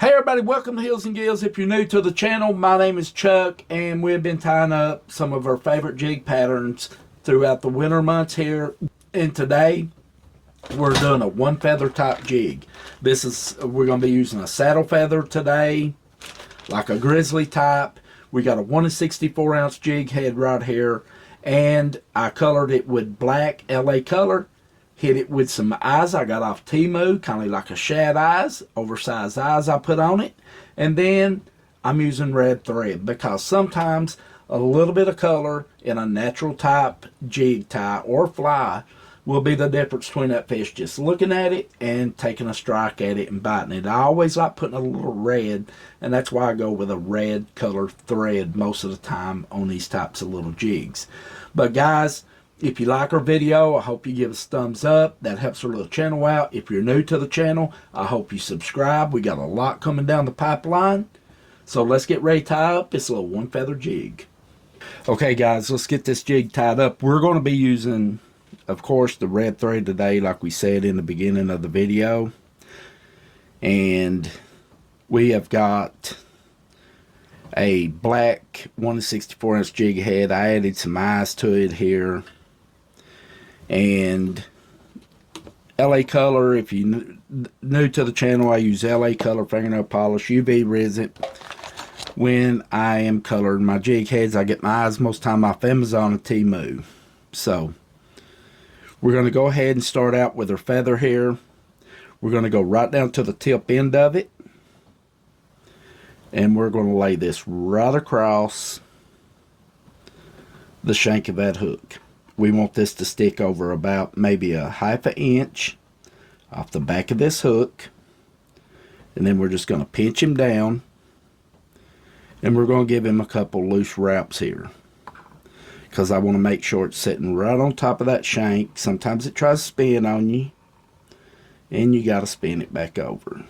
Hey everybody, welcome to Hills and Gills. If you're new to the channel, my name is Chuck, and we've been tying up some of our favorite jig patterns throughout the winter months here. And today, we're doing a one feather type jig. We're going to be using a saddle feather today, like a grizzly type. We got a 1 64 ounce jig head right here, and I colored it with black LA color. Hit it with some eyes I got off Temu, kind of like a shad eyes, oversized eyes I put on it. And then I'm using red thread because sometimes a little bit of color in a natural type jig tie or fly will be the difference between that fish just looking at it and taking a strike at it and biting it. I always like putting a little red, and that's why I go with a red color thread most of the time on these types of little jigs. But guys, if you like our video, I hope you give us a thumbs up. That helps our little channel out. If you're new to the channel, I hope you subscribe. We got a lot coming down the pipeline. So let's get ready to tie up this little one feather jig. Okay guys, let's get this jig tied up. We're going to be using, of course, the red thread today, like we said in the beginning of the video. And we have got a black 1 64 ounce jig head. I added some eyes to it here. And LA color, if you're new to the channel, I use LA color fingernail polish, UV resin when I am coloring my jig heads. I get my eyes most time off Amazon and Temu. So we're going to go ahead and start out with our feather here. We're going to go right down to the tip end of it, and we're going to lay this right across the shank of that hook. We want this to stick over about maybe a ½ inch off the back of this hook. And then we're just going to pinch him down. And we're going to give him a couple loose wraps here, because I want to make sure it's sitting right on top of that shank. Sometimes it tries to spin on you, and you got to spin it back over.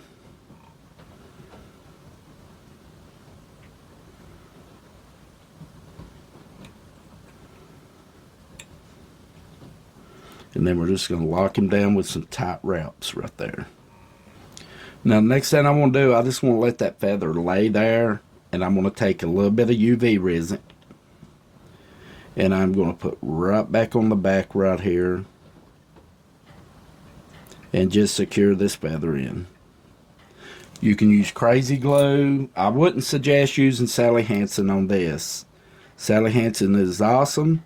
And then we're just going to lock him down with some tight wraps right there. Now, the next thing I want to do, I just want to let that feather lay there. And I'm going to take a little bit of UV resin. And I'm going to put right back on the back right here. And just secure this feather in. You can use crazy glue. I wouldn't suggest using Sally Hansen on this. Sally Hansen is awesome.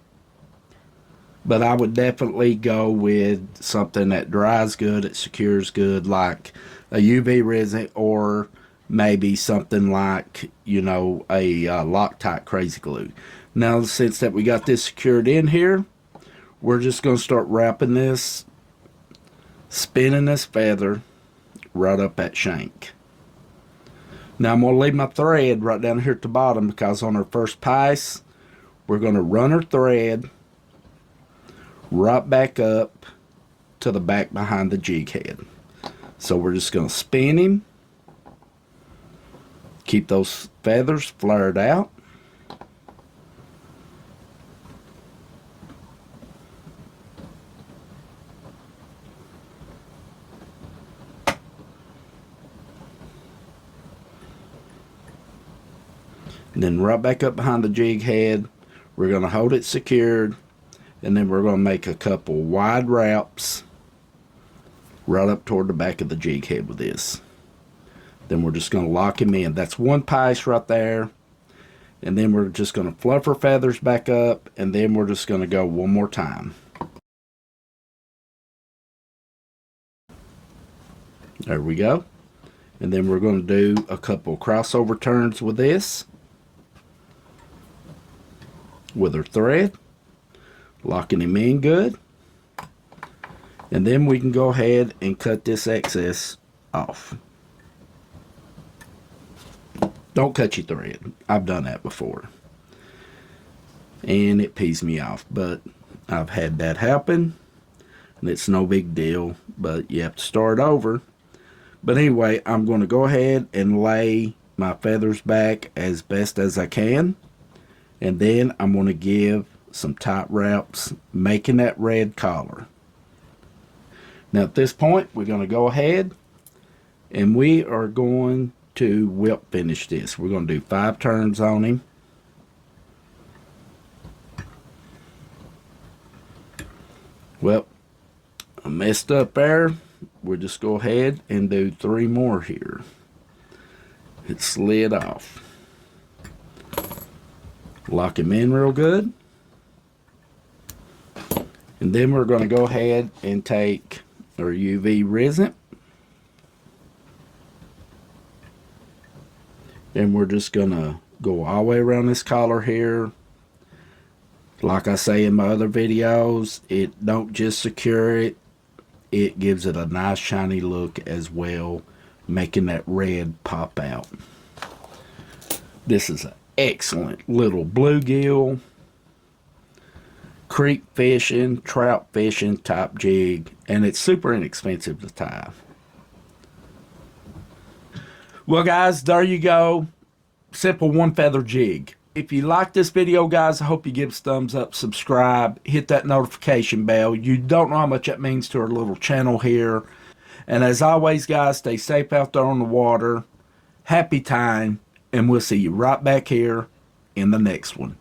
But I would definitely go with something that dries good, it secures good, like a UV resin, or maybe something like, you know, a Loctite crazy glue. Now, since that we got this secured in here, we're just going to start wrapping this, spinning this feather right up that shank. Now, I'm going to leave my thread right down here at the bottom, because on our first pass, we're going to run our thread right back up to the back behind the jig head. So we're just going to spin him, keep those feathers flared out, and then right back up behind the jig head. We're going to hold it secured. And then we're going to make a couple wide wraps right up toward the back of the jig head with this. Then we're just going to lock him in. That's one pass right there. And then we're just going to fluff our feathers back up. And then we're just going to go one more time. There we go. And then we're going to do a couple crossover turns with this, with our thread. Locking him in good. And then we can go ahead and cut this excess off. Don't cut your thread. I've done that before, and it pees me off, but I've had that happen, and it's no big deal, but you have to start over. But anyway, I'm going to go ahead and lay my feathers back as best as I can, and then I'm going to give some tight wraps, making that red collar. Now at this point, we're going to go ahead and we are going to welt finish this. We're going to do 5 turns on him. Well, I messed up there. We'll just go ahead and do 3 more here. It slid off. Lock him in real good. And then we're going to go ahead and take our UV resin. And we're just going to go all the way around this collar here. Like I say in my other videos, it don't just secure it, it gives it a nice shiny look as well, making that red pop out. This is an excellent little bluegill, creek fishing, trout fishing type jig, and it's super inexpensive to tie. Well guys, there you go. Simple one feather jig. If you like this video, guys, I hope you give us a thumbs up, subscribe, hit that notification bell. You don't know how much that means to our little channel here. And as always, guys, stay safe out there on the water. Happy time, and we'll see you right back here in the next one.